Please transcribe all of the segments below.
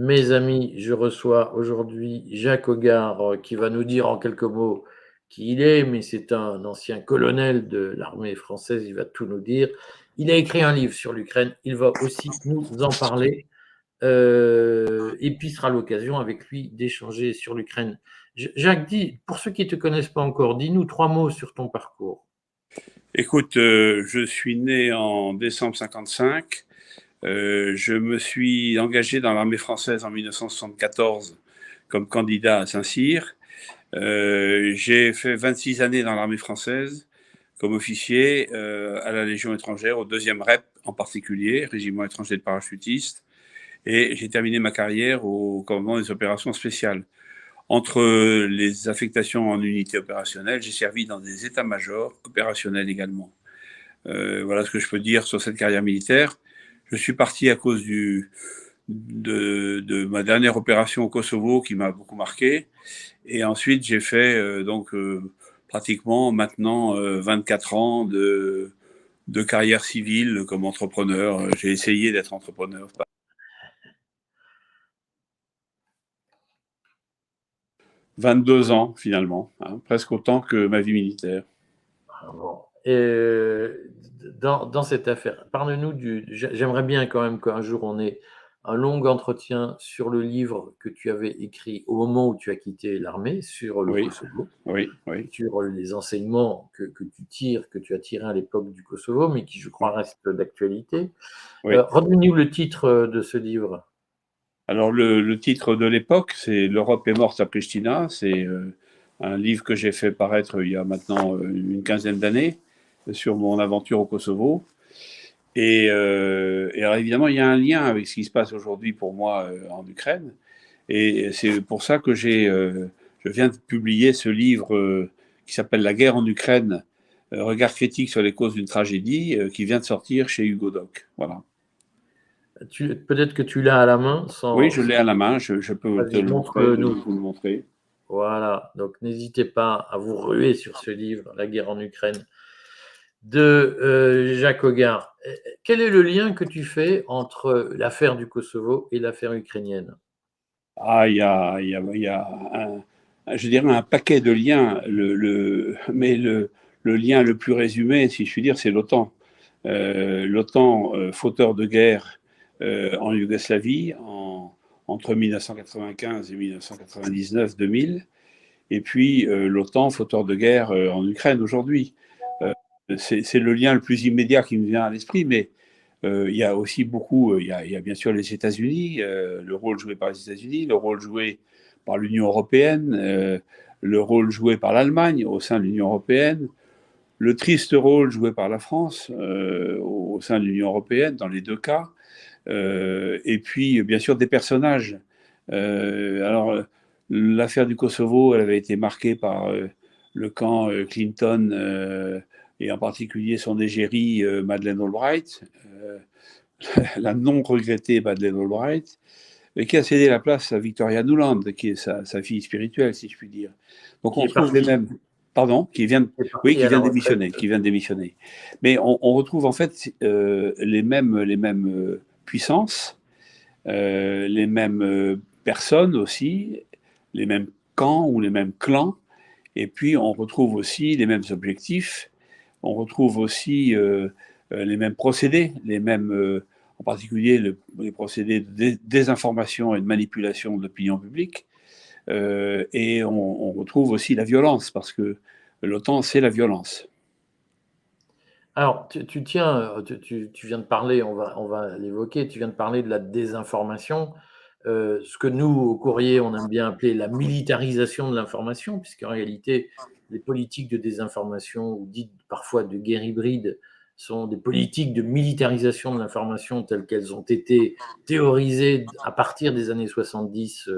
Mes amis, je reçois aujourd'hui Jacques Hoggard qui va nous dire en quelques mots qui il est, mais c'est un ancien colonel de l'armée française, il va tout nous dire. Il a écrit un livre sur l'Ukraine, il va aussi nous en parler, et puis sera l'occasion avec lui d'échanger sur l'Ukraine. Jacques, dis, pour ceux qui ne te connaissent pas encore, dis-nous 3 mots sur ton parcours. Écoute, je suis né en décembre 55. Je me suis engagé dans l'armée française en 1974 comme candidat à Saint-Cyr. J'ai fait 26 années dans l'armée française comme officier à la Légion étrangère, au 2e REP en particulier, Régiment étranger de parachutistes. Et j'ai terminé ma carrière au commandement des opérations spéciales. Entre les affectations en unité opérationnelle, j'ai servi dans des états-majors opérationnels également. Voilà ce que je peux dire sur cette carrière militaire. Je suis parti à cause de ma dernière opération au Kosovo qui m'a beaucoup marqué. Et ensuite, j'ai fait pratiquement maintenant 24 ans de carrière civile comme entrepreneur. J'ai essayé d'être entrepreneur. 22 ans finalement, hein, presque autant que ma vie militaire. Bon. Et dans cette affaire, parle-nous j'aimerais bien quand même qu'un jour on ait un long entretien sur le livre que tu avais écrit au moment où tu as quitté l'armée sur le Oui, Kosovo, oui, oui. sur les enseignements que tu as tirés à l'époque du Kosovo, mais qui, je crois, restent d'actualité. Oui. Redis-nous le titre de ce livre. Alors le titre de l'époque, c'est L'Europe est morte à Pristina. C'est un livre que j'ai fait paraître il y a maintenant une quinzaine d'années sur mon aventure au Kosovo. Et alors évidemment, il y a un lien avec ce qui se passe aujourd'hui pour moi en Ukraine. Et c'est pour ça que je viens de publier ce livre qui s'appelle La guerre en Ukraine, regard critique sur les causes d'une tragédie, qui vient de sortir chez Hugo Doc. Voilà. Peut-être que tu l'as à la main, Oui, je l'ai à la main, je peux te Vas-y, le montrer, montre-nous. vous le montrer. Voilà, donc n'hésitez pas à vous ruer sur ce livre, La guerre en Ukraine, de Jacques Hoggard. Quel est le lien que tu fais entre l'affaire du Kosovo et l'affaire ukrainienne? Ah, il y a je dirais un paquet de liens, mais le lien le plus résumé, si je puis dire, c'est l'OTAN. L'OTAN, fauteur de guerre en Yougoslavie entre 1995 et 1999-2000, et puis l'OTAN, fauteur de guerre en Ukraine aujourd'hui. C'est le lien le plus immédiat qui me vient à l'esprit, mais il y a aussi beaucoup, il y a bien sûr les États-Unis, le rôle joué par les États-Unis, le rôle joué par l'Union européenne, le rôle joué par l'Allemagne au sein de l'Union européenne, le triste rôle joué par la France au sein de l'Union européenne dans les deux cas, et puis bien sûr des personnages. Alors l'affaire du Kosovo, elle avait été marquée par le camp Clinton et en particulier son égérie Madeleine Albright, la non regrettée Madeleine Albright, qui a cédé la place à Victoria Nuland, qui est sa fille spirituelle, si je puis dire. Donc Qui on est trouve les parti, mêmes. Pardon, oui, qui à la vient de retraite. démissionner, qui vient de démissionner. Mais on retrouve en fait les mêmes puissances, les mêmes personnes aussi, les mêmes camps ou les mêmes clans, et puis on retrouve aussi les mêmes objectifs, on retrouve aussi les mêmes procédés, en particulier les procédés de désinformation et de manipulation de l'opinion publique, et on retrouve aussi la violence, parce que l'OTAN, c'est la violence. Alors, tu viens de parler, on va l'évoquer, tu viens de parler de la désinformation, ce que nous, au courrier, on aime bien appeler la militarisation de l'information, puisqu'en réalité, les politiques de désinformation, ou dites parfois de guerre hybride, sont des politiques de militarisation de l'information telles qu'elles ont été théorisées à partir des années 70,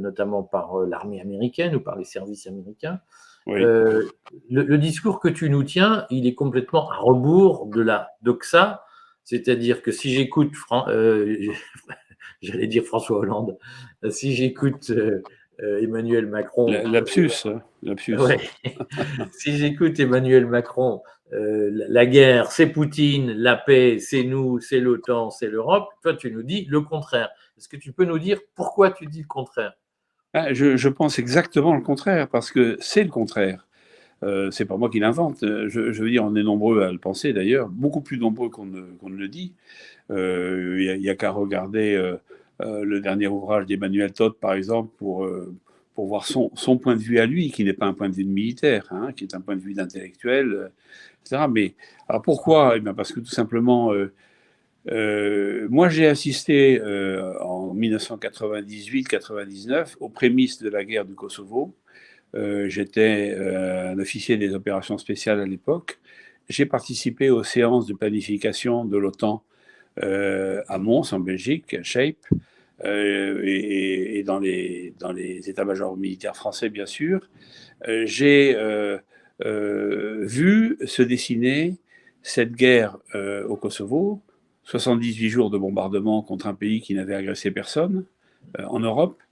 notamment par l'armée américaine ou par les services américains. Oui. Le discours que tu nous tiens, il est complètement à rebours de la doxa, c'est-à-dire que si j'écoute, j'allais dire François Hollande, si j'écoute Emmanuel Macron, Lapsus, lapsus. ouais, si j'écoute Emmanuel Macron, la guerre, c'est Poutine, la paix, c'est nous, c'est l'OTAN, c'est l'Europe, toi tu nous dis le contraire. Est-ce que tu peux nous dire pourquoi tu dis le contraire? Ah, je pense exactement le contraire, parce que c'est le contraire. C'est pas moi qui l'invente. Je veux dire, on est nombreux à le penser d'ailleurs, beaucoup plus nombreux qu'on ne le dit. Il y a qu'à regarder le dernier ouvrage d'Emmanuel Todd, par exemple, pour voir son point de vue à lui, qui n'est pas un point de vue de militaire, hein, qui est un point de vue d'intellectuel, etc. Mais alors pourquoi? Eh bien parce que tout simplement, moi j'ai assisté en 1998-99 aux prémices de la guerre du Kosovo. J'étais un officier des opérations spéciales à l'époque. J'ai participé aux séances de planification de l'OTAN à Mons, en Belgique, à Shape, et dans les états-majors militaires français, bien sûr. J'ai vu se dessiner cette guerre au Kosovo, 78 jours de bombardement contre un pays qui n'avait agressé personne en Europe,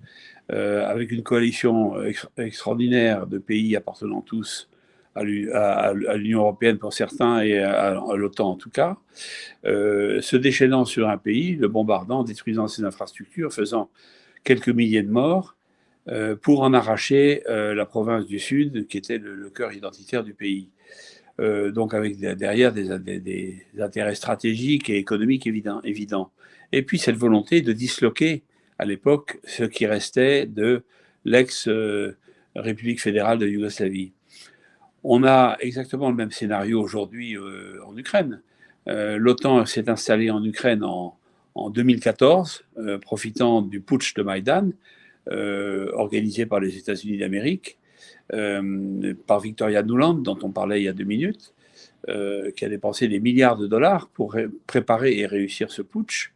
avec une coalition extraordinaire de pays appartenant tous à l'Union européenne pour certains et à l'OTAN en tout cas, se déchaînant sur un pays, le bombardant, détruisant ses infrastructures, faisant quelques milliers de morts, pour en arracher la province du Sud, qui était le cœur identitaire du pays. Donc avec derrière des intérêts stratégiques et économiques évidents. Et puis cette volonté de disloquer à l'époque ce qui restait de l'ex-République fédérale de Yougoslavie. On a exactement le même scénario aujourd'hui en Ukraine. L'OTAN s'est installée en Ukraine en 2014, profitant du putsch de Maïdan, organisé par les États-Unis d'Amérique, par Victoria Nuland, dont on parlait il y a 2 minutes, qui a dépensé des milliards de dollars pour préparer et réussir ce putsch,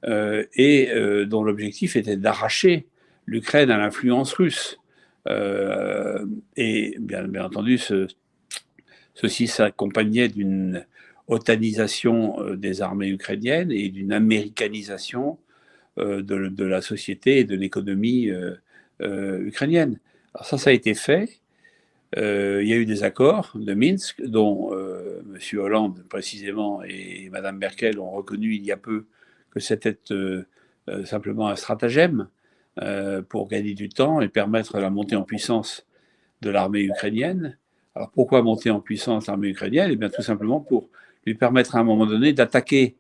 et dont l'objectif était d'arracher l'Ukraine à l'influence russe. Et bien entendu, ceci s'accompagnait d'une otanisation des armées ukrainiennes et d'une américanisation de la société et de l'économie ukrainienne. Alors ça a été fait. Il y a eu des accords de Minsk dont M. Hollande précisément et Mme Merkel ont reconnu il y a peu que c'était simplement un stratagème pour gagner du temps et permettre la montée en puissance de l'armée ukrainienne. Alors pourquoi monter en puissance l'armée ukrainienne? Eh bien tout simplement pour lui permettre à un moment donné d'attaquer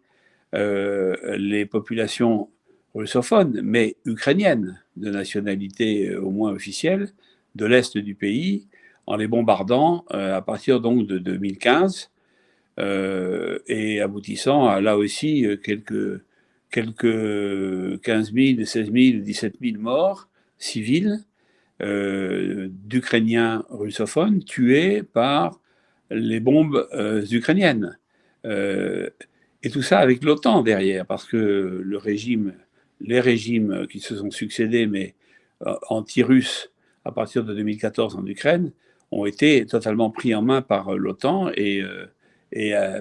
les populations russophones, mais ukrainiennes, de nationalité au moins officielle, de l'Est du pays, en les bombardant à partir donc de 2015, et aboutissant à là aussi quelques 15 000, 16 000, 17 000 morts civils d'Ukrainiens russophones tués par les bombes ukrainiennes. Euh, et tout ça avec l'OTAN derrière, parce que les régimes qui se sont succédés, mais anti-russes à partir de 2014 en Ukraine, ont été totalement pris en main par l'OTAN et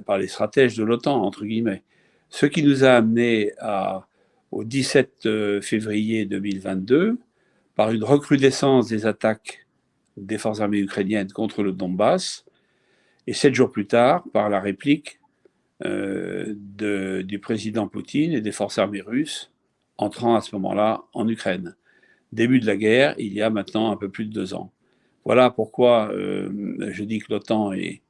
par les stratèges de l'OTAN, entre guillemets. Ce qui nous a amené au 17 février 2022, par une recrudescence des attaques des forces armées ukrainiennes contre le Donbass, et 7 jours plus tard, par la réplique du président Poutine et des forces armées russes entrant à ce moment-là en Ukraine. Début de la guerre, il y a maintenant un peu plus de 2 ans. Voilà pourquoi je dis que l'OTAN est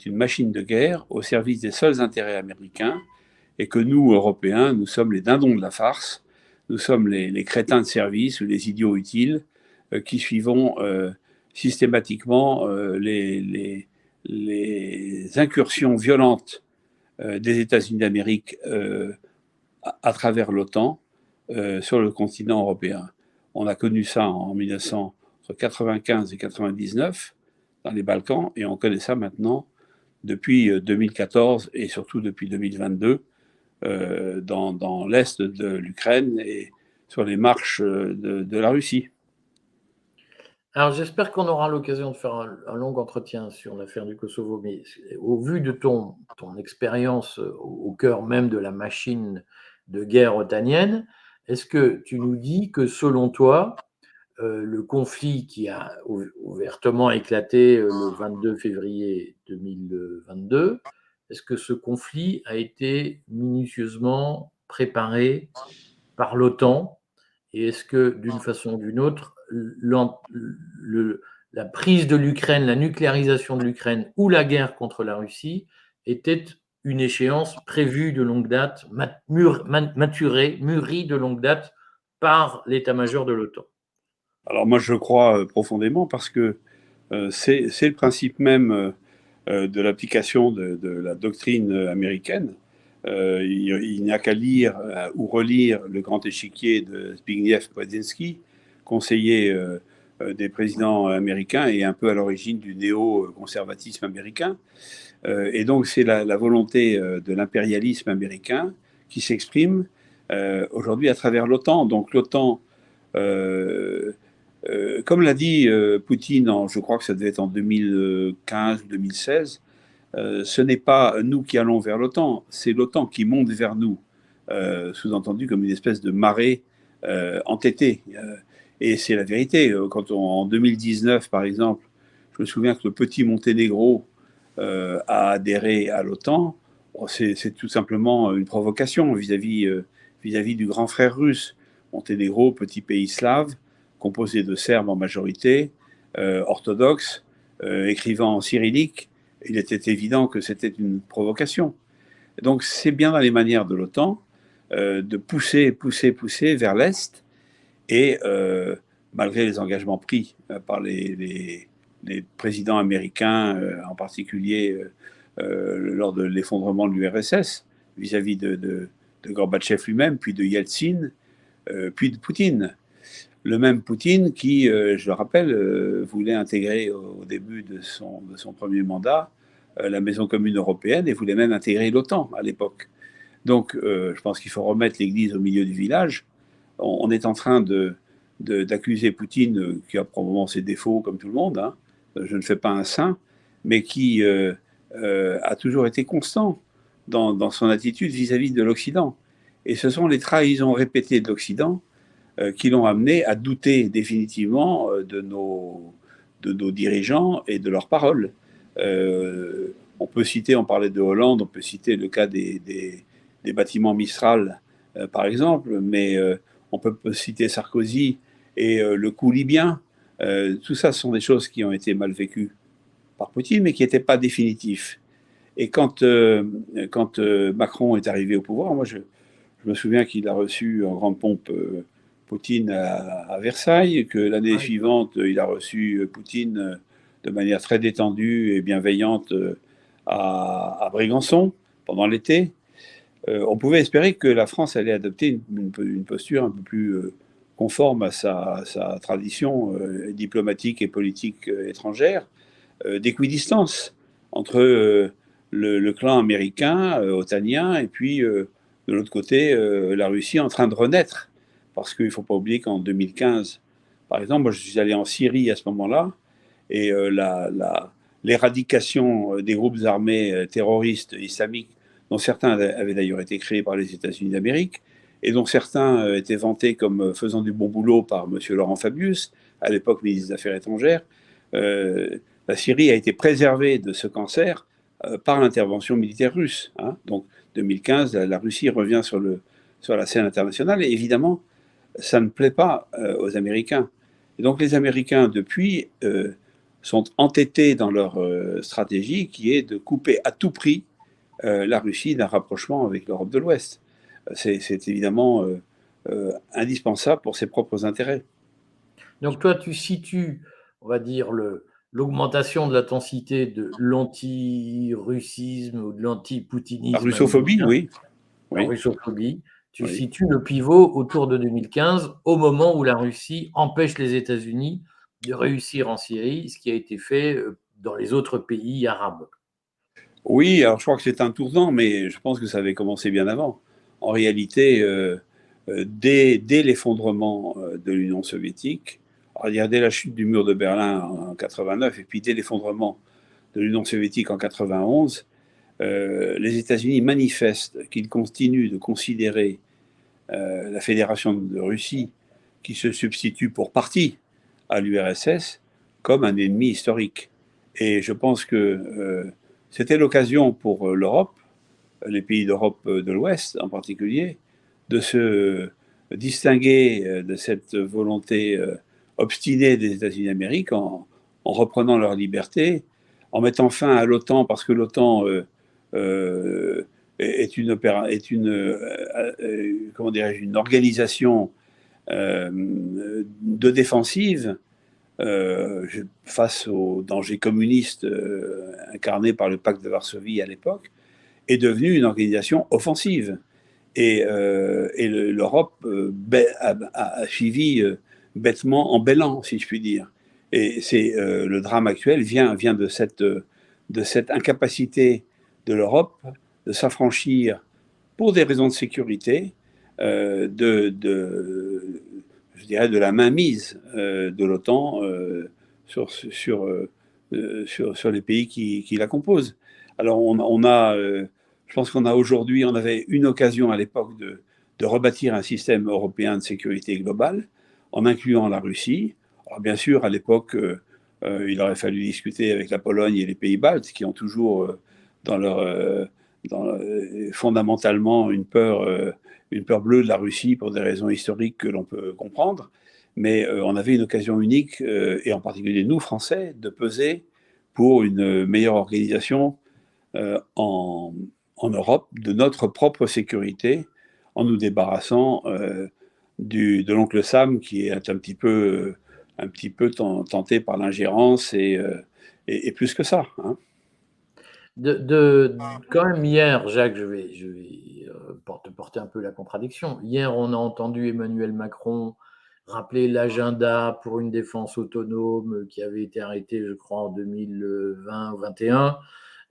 une machine de guerre au service des seuls intérêts américains et que nous, Européens, nous sommes les dindons de la farce, nous sommes les crétins de service ou les idiots utiles qui suivons systématiquement les incursions violentes des États-Unis d'Amérique à travers l'OTAN sur le continent européen. On a connu ça en 1995 et 99 dans les Balkans, et on connaît ça maintenant depuis 2014 et surtout depuis 2022 dans l'est de l'Ukraine et sur les marches de la Russie. Alors j'espère qu'on aura l'occasion de faire un long entretien sur l'affaire du Kosovo, mais au vu de ton expérience au cœur même de la machine de guerre otanienne, est-ce que tu nous dis que selon toi, le conflit qui a ouvertement éclaté le 22 février 2022, est-ce que ce conflit a été minutieusement préparé par l'OTAN? Et est-ce que, d'une façon ou d'une autre, la prise de l'Ukraine, la nucléarisation de l'Ukraine ou la guerre contre la Russie était une échéance prévue de longue date, maturée, mûrie de longue date par l'état-major de l'OTAN? Alors moi, je crois profondément parce que c'est le principe même de l'application de la doctrine américaine. Il n'y a qu'à lire ou relire Le Grand Échiquier de Zbigniew Brzezinski, conseiller des présidents américains et un peu à l'origine du néo-conservatisme américain. Et donc c'est la volonté de l'impérialisme américain qui s'exprime aujourd'hui à travers l'OTAN. Donc l'OTAN, comme l'a dit Poutine, je crois que ça devait être en 2015 ou 2016, ce n'est pas nous qui allons vers l'OTAN, c'est l'OTAN qui monte vers nous, sous-entendu comme une espèce de marée entêtée. Et c'est la vérité. En 2019, par exemple, je me souviens que le petit Monténégro a adhéré à l'OTAN. Bon, c'est tout simplement une provocation vis-à-vis du grand frère russe. Monténégro, petit pays slave, composé de Serbes en majorité, orthodoxes, écrivant en cyrillique. Il était évident que c'était une provocation. Donc c'est bien dans les manières de l'OTAN de pousser vers l'Est et malgré les engagements pris par les présidents américains, en particulier lors de l'effondrement de l'URSS, vis-à-vis de Gorbatchev lui-même, puis de Yeltsin, puis de Poutine. Le même Poutine qui, je le rappelle, voulait intégrer au début de son premier mandat la Maison commune européenne et voulait même intégrer l'OTAN à l'époque. Donc, je pense qu'il faut remettre l'église au milieu du village. On est en train d'accuser Poutine, qui a probablement ses défauts comme tout le monde, hein, je ne fais pas un saint, mais qui a toujours été constant dans son attitude vis-à-vis de l'Occident. Et ce sont les trahisons répétées de l'Occident qui l'ont amené à douter définitivement de nos dirigeants et de leurs paroles. On peut citer, on parlait de Hollande, on peut citer le cas des bâtiments Mistral, par exemple, mais on peut citer Sarkozy et le coup libyen. Tout ça, ce sont des choses qui ont été mal vécues par Poutine, mais qui n'étaient pas définitifs. Et quand Macron est arrivé au pouvoir, moi, je me souviens qu'il a reçu en grande pompe Poutine à Versailles, que l'année Oui. suivante, il a reçu Poutine de manière très détendue et bienveillante à Brégançon pendant l'été. On pouvait espérer que la France allait adopter une posture un peu plus conforme à sa tradition diplomatique et politique étrangère, d'équidistance entre le clan américain, otanien, et puis de l'autre côté, la Russie en train de renaître. Parce qu'il ne faut pas oublier qu'en 2015, par exemple, moi je suis allé en Syrie à ce moment-là, et l'éradication des groupes armés terroristes islamiques, dont certains avaient d'ailleurs été créés par les États-Unis d'Amérique, et dont certains étaient vantés comme faisant du bon boulot par M. Laurent Fabius, à l'époque ministre des Affaires étrangères, la Syrie a été préservée de ce cancer par l'intervention militaire russe. Hein. Donc 2015, la Russie revient sur la scène internationale, et évidemment, ça ne plaît pas aux Américains. Et donc les Américains, depuis, sont entêtés dans leur stratégie qui est de couper à tout prix la Russie d'un rapprochement avec l'Europe de l'Ouest. C'est évidemment indispensable pour ses propres intérêts. Donc toi, tu situes, on va dire, l'augmentation de l'intensité de l'anti-russisme ou de La l'anti-poutinisme russophobie, américain, oui, la oui, russophobie, tu oui. situes le pivot autour de 2015, au moment où la Russie empêche les États-Unis de réussir en Syrie, ce qui a été fait dans les autres pays arabes. Oui, alors je crois que c'est un tournant, mais je pense que ça avait commencé bien avant. En réalité, dès l'effondrement de l'Union soviétique, alors, il y a dès la chute du mur de Berlin en 89, et puis dès l'effondrement de l'Union soviétique en 91, les États-Unis manifestent qu'ils continuent de considérer la Fédération de Russie, qui se substitue pour partie à l'URSS, comme un ennemi historique. Et je pense que c'était l'occasion pour l'Europe, les pays d'Europe de l'Ouest en particulier, de se distinguer de cette volonté obstinée des États-Unis d'Amérique en reprenant leur liberté, en mettant fin à l'OTAN, parce que l'OTAN comment dirais-je, une organisation de défensive face aux dangers communistes incarnés par le pacte de Varsovie à l'époque, est devenue une organisation offensive. Et l'Europe a suivi bêtement en bêlant, si je puis dire. Et c'est le drame actuel vient de cette incapacité de l'Europe de s'affranchir pour des raisons de sécurité je dirais, de la mainmise de l'OTAN sur les pays qui la composent. Alors je pense qu'on a aujourd'hui, on avait une occasion à l'époque de rebâtir un système européen de sécurité globale en incluant la Russie. Alors bien sûr, à l'époque, il aurait fallu discuter avec la Pologne et les pays baltes qui ont toujours fondamentalement une peur bleue de la Russie pour des raisons historiques que l'on peut comprendre. Mais on avait une occasion unique, et en particulier nous, Français, de peser pour une meilleure organisation en Europe de notre propre sécurité, en nous débarrassant de l'oncle Sam, qui est un petit peu tenté par l'ingérence et plus que ça. Hein. Quand même hier, Jacques, je vais te porter un peu la contradiction. Hier, on a entendu Emmanuel Macron rappeler l'agenda pour une défense autonome qui avait été arrêté, je crois, en 2020 ou 2021.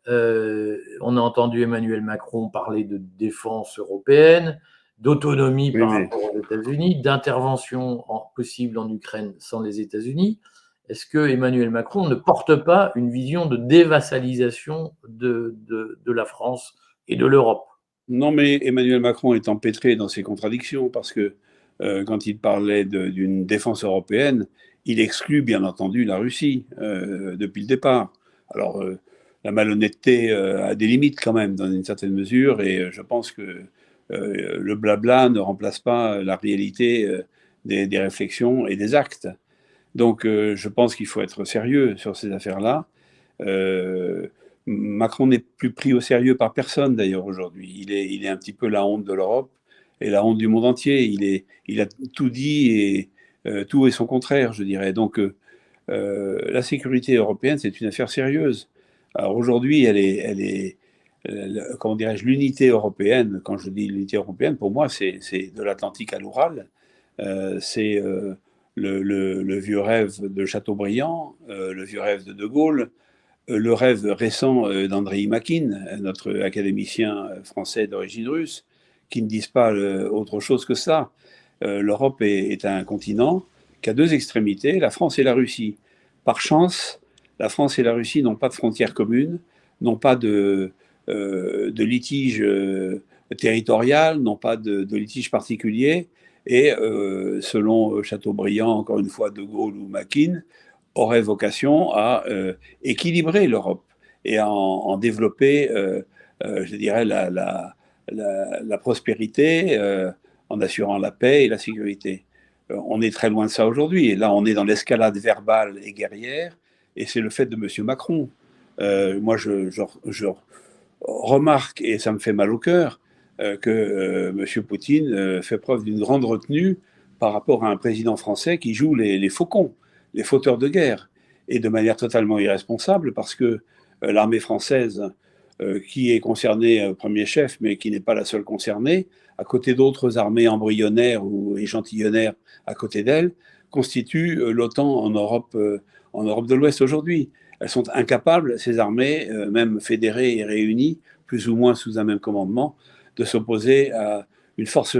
On a entendu Emmanuel Macron parler de défense européenne, d'autonomie par rapport aux États-Unis, d'intervention possible en Ukraine sans les États-Unis. Est-ce que Emmanuel Macron ne porte pas une vision de dévassalisation de la France et de l'Europe? Non, mais Emmanuel Macron est empêtré dans ses contradictions parce que quand il parlait d'une défense européenne, il exclut bien entendu la Russie depuis le départ. Alors, la malhonnêteté a des limites quand même, dans une certaine mesure, et je pense que le blabla ne remplace pas la réalité des réflexions et des actes. Donc, je pense qu'il faut être sérieux sur ces affaires-là. Macron n'est plus pris au sérieux par personne, d'ailleurs, aujourd'hui. Il est un petit peu la honte de l'Europe et la honte du monde entier. Il a tout dit et tout est son contraire, je dirais. Donc, la sécurité européenne, c'est une affaire sérieuse. Alors, aujourd'hui, comment dirais-je, l'unité européenne. Quand je dis l'unité européenne, pour moi, c'est de l'Atlantique à l'Oural. C'est le vieux rêve de Chateaubriand, le vieux rêve de De Gaulle, le rêve récent d'Andrei Makin, notre académicien français d'origine russe, qui ne disent pas autre chose que ça. L'Europe est un continent qui a deux extrémités, la France et la Russie. Par chance, la France et la Russie n'ont pas de frontières communes, n'ont pas de litige territorial, n'ont pas de litige particulier, et selon Chateaubriand, encore une fois, De Gaulle ou Makin, aurait vocation à équilibrer l'Europe et à en développer, je dirais, la prospérité en assurant la paix et la sécurité. On est très loin de ça aujourd'hui. Et là, on est dans l'escalade verbale et guerrière, et c'est le fait de M. Macron. Moi, je remarque, et ça me fait mal au cœur, que M. Poutine fait preuve d'une grande retenue par rapport à un président français qui joue les faucons, les fauteurs de guerre, et de manière totalement irresponsable, parce que l'armée française, qui est concernée au premier chef, mais qui n'est pas la seule concernée, à côté d'autres armées embryonnaires ou échantillonnaires à côté d'elle, constitue l'OTAN en Europe de l'Ouest aujourd'hui. Elles sont incapables, ces armées, même fédérées et réunies, plus ou moins sous un même commandement, de s'opposer à une force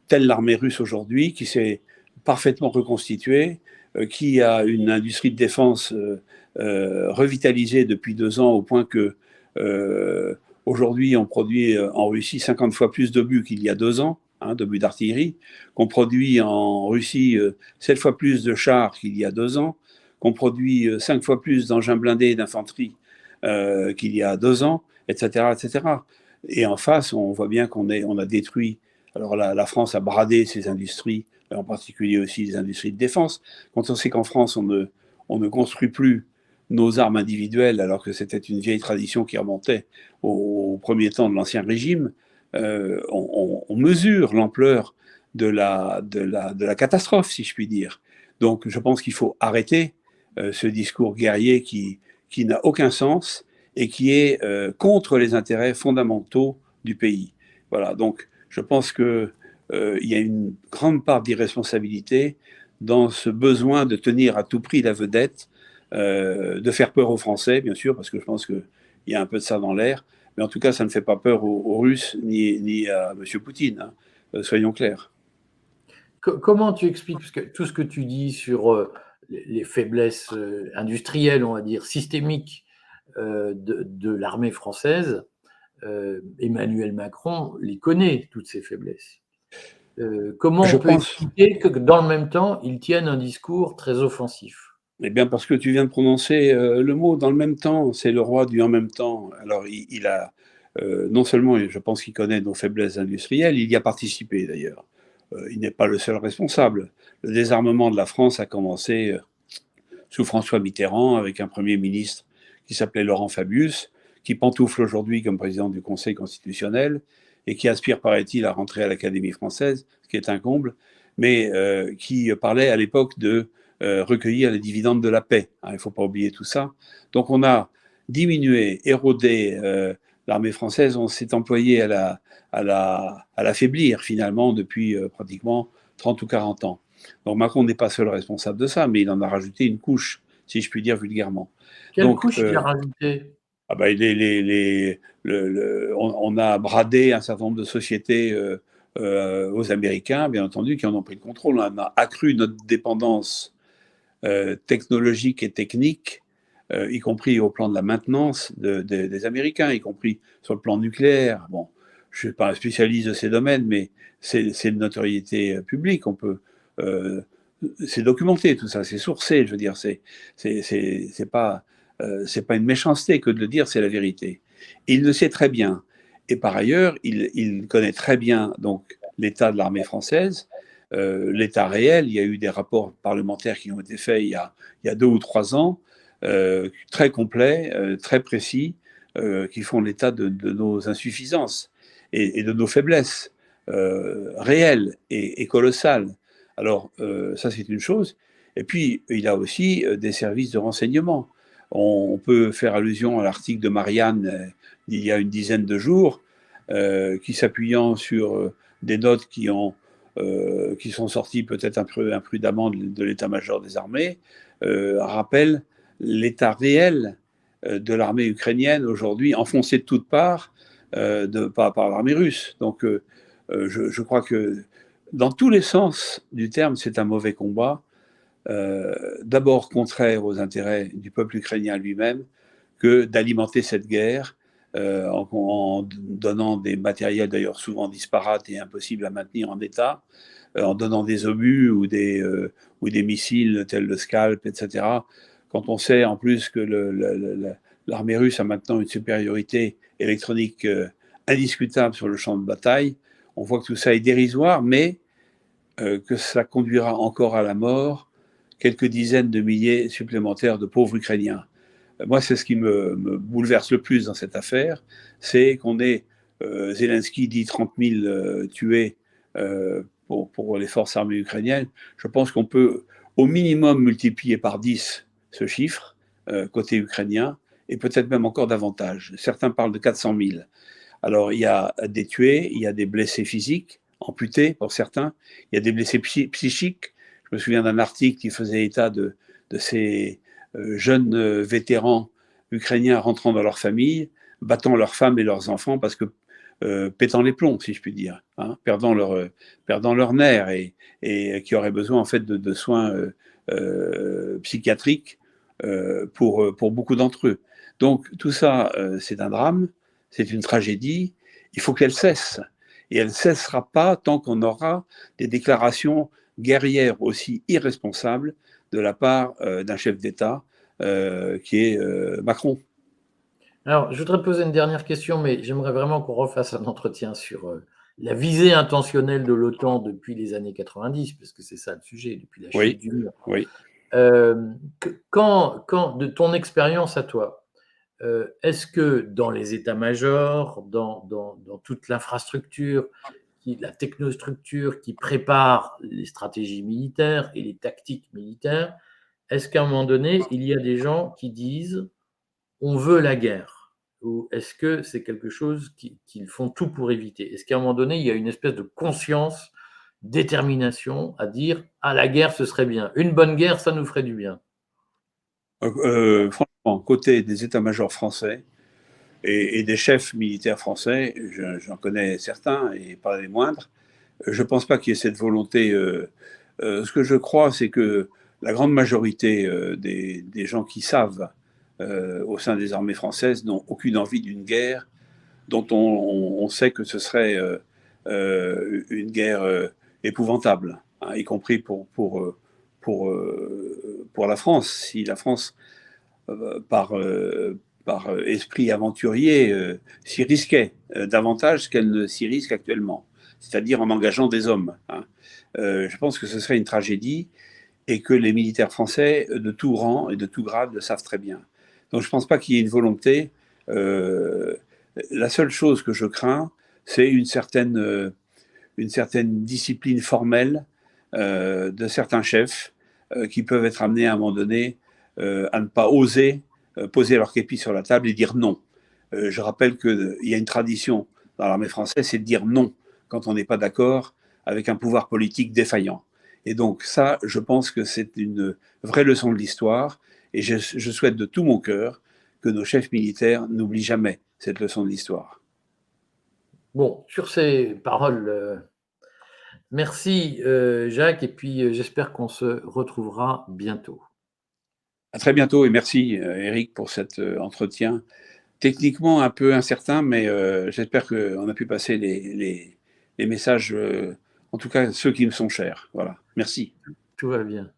telle l'armée russe aujourd'hui, qui s'est parfaitement reconstituée, qui a une industrie de défense revitalisée depuis 2 ans, au point que aujourd'hui on produit en Russie 50 fois plus d'obus qu'il y a 2 ans, d'obus d'artillerie, qu'on produit en Russie 7 fois plus de chars qu'il y a 2 ans, qu'on produit 5 fois plus d'engins blindés et d'infanterie qu'il y a 2 ans, etc., etc. Et en face, on voit bien qu'on a détruit Alors la France a bradé ses industries, en particulier aussi les industries de défense. Quand on sait qu'en France, on ne construit plus nos armes individuelles, alors que c'était une vieille tradition qui remontait au premier temps de l'Ancien Régime, on mesure l'ampleur de la catastrophe, si je puis dire. Donc je pense qu'il faut arrêter ce discours guerrier qui n'a aucun sens et qui est contre les intérêts fondamentaux du pays. Voilà, donc je pense qu'il y a une grande part d'irresponsabilité dans ce besoin de tenir à tout prix la vedette, de faire peur aux Français, bien sûr, parce que je pense qu'il y a un peu de ça dans l'air, mais en tout cas, ça ne fait pas peur aux Russes ni à M. Poutine, hein, soyons clairs. Comment tu expliques, parce que tout ce que tu dis sur les faiblesses industrielles, on va dire, systémiques de l'armée française, Emmanuel Macron les connaît, toutes ces faiblesses. Comment Je on peut pense, expliquer que dans le même temps, ils tiennent un discours très offensif? eh bien, parce que tu viens de prononcer le mot dans le même temps, c'est le roi du en même temps. Alors, il a, non seulement, je pense qu'il connaît nos faiblesses industrielles, il y a participé d'ailleurs. Il n'est pas le seul responsable. Le désarmement de la France a commencé sous François Mitterrand avec un Premier ministre qui s'appelait Laurent Fabius, qui pantoufle aujourd'hui comme président du Conseil constitutionnel et qui aspire, paraît-il, à rentrer à l'Académie française, ce qui est un comble, mais qui parlait à l'époque de recueillir les dividendes de la paix. Hein, il ne faut pas oublier tout ça. Donc on a diminué, érodé l'armée française, on s'est employé à l'affaiblir finalement depuis pratiquement 30 ou 40 ans. Donc Macron n'est pas seul responsable de ça, mais il en a rajouté une couche, si je puis dire vulgairement. Quelle Donc, couche il a rajouté? ah ben, on a bradé un certain nombre de sociétés aux Américains, bien entendu, qui en ont pris le contrôle. On a accru notre dépendance technologique et technique, y compris au plan de la maintenance des Américains, y compris sur le plan nucléaire. Bon, je ne suis pas un spécialiste de ces domaines, mais c'est de notoriété publique. C'est documenté tout ça, c'est sourcé. Je veux dire, c'est pas une méchanceté que de le dire, c'est la vérité. Il le sait très bien. Et par ailleurs, il connaît très bien donc l'état de l'armée française, l'état réel. Il y a eu des rapports parlementaires qui ont été faits il y a 2 ou 3 ans, très complets, très précis, qui font l'état de nos insuffisances et de nos faiblesses réelles et colossales. Alors, ça, c'est une chose. Et puis, il a aussi des services de renseignement. On peut faire allusion à l'article de Marianne d'il y a une dizaine de jours, qui s'appuyant sur des notes qui sont sorties peut-être un peu imprudemment de l'état-major des armées, rappelle l'état réel de l'armée ukrainienne aujourd'hui, enfoncée de toutes parts par l'armée russe. Donc je crois que dans tous les sens du terme, c'est un mauvais combat. D'abord contraire aux intérêts du peuple ukrainien lui-même, que d'alimenter cette guerre en donnant des matériels d'ailleurs souvent disparates et impossibles à maintenir en état, en donnant des obus ou des missiles tels le Scalp, etc. Quand on sait en plus que l'armée russe a maintenant une supériorité électronique indiscutable sur le champ de bataille, on voit que tout ça est dérisoire, mais que ça conduira encore à la mort quelques dizaines de milliers supplémentaires de pauvres Ukrainiens. Moi, c'est ce qui me bouleverse le plus dans cette affaire, c'est qu'on ait, Zelensky dit 30 000 tués pour les forces armées ukrainiennes. Je pense qu'on peut au minimum multiplier par 10 ce chiffre côté ukrainien, et peut-être même encore davantage. Certains parlent de 400 000. Alors, il y a des tués, il y a des blessés physiques, amputés pour certains, il y a des blessés psychiques. Je me souviens d'un article qui faisait état de ces jeunes vétérans ukrainiens rentrant dans leur famille, battant leurs femmes et leurs enfants parce que pétant les plombs, si je puis dire, hein, perdant leur nerfs et qui auraient besoin en fait de soins psychiatriques pour beaucoup d'entre eux. Donc tout ça, c'est un drame, c'est une tragédie, il faut qu'elle cesse. Et elle ne cessera pas tant qu'on aura des déclarations guerrières aussi irresponsables de la part d'un chef d'État qui est Macron. Alors, je voudrais te poser une dernière question, mais j'aimerais vraiment qu'on refasse un entretien sur la visée intentionnelle de l'OTAN depuis les années 90, parce que c'est ça le sujet, depuis la chute Oui, du mur. oui. De ton expérience à toi, est-ce que dans les états-majors, dans toute l'infrastructure, la technostructure qui prépare les stratégies militaires et les tactiques militaires, est-ce qu'à un moment donné, il y a des gens qui disent on veut la guerre? Ou est-ce que c'est quelque chose qu'ils font tout pour éviter? Est-ce qu'à un moment donné, il y a une espèce de conscience, détermination à dire ah, la guerre, ce serait bien. Une bonne guerre, ça nous ferait du bien. Franchement, côté des états-majors français et des chefs militaires français, j'en connais certains et pas les moindres, je ne pense pas qu'il y ait cette volonté. Ce que je crois, c'est que la grande majorité des gens qui savent au sein des armées françaises n'ont aucune envie d'une guerre dont on sait que ce serait une guerre épouvantable, hein, y compris pour la France. Si la France, par esprit aventurier, s'y risquait davantage qu'elle ne s'y risque actuellement, c'est-à-dire en engageant des hommes, hein. Je pense que ce serait une tragédie et que les militaires français de tout rang et de tout grade le savent très bien. Donc je ne pense pas qu'il y ait une volonté. Euh, la seule chose que je crains, c'est une certaine discipline formelle de certains chefs qui peuvent être amenés à un moment donné à ne pas oser poser leur képi sur la table et dire non. Je rappelle qu'il y a une tradition dans l'armée française, c'est de dire non quand on n'est pas d'accord avec un pouvoir politique défaillant. Et donc ça, je pense que c'est une vraie leçon de l'histoire. Et je souhaite de tout mon cœur que nos chefs militaires n'oublient jamais cette leçon de l'histoire. Bon, sur ces paroles, merci Jacques, et puis j'espère qu'on se retrouvera bientôt. À très bientôt et merci Eric pour cet entretien techniquement un peu incertain, mais j'espère qu'on a pu passer les messages, en tout cas ceux qui me sont chers. Voilà, merci. Tout va bien.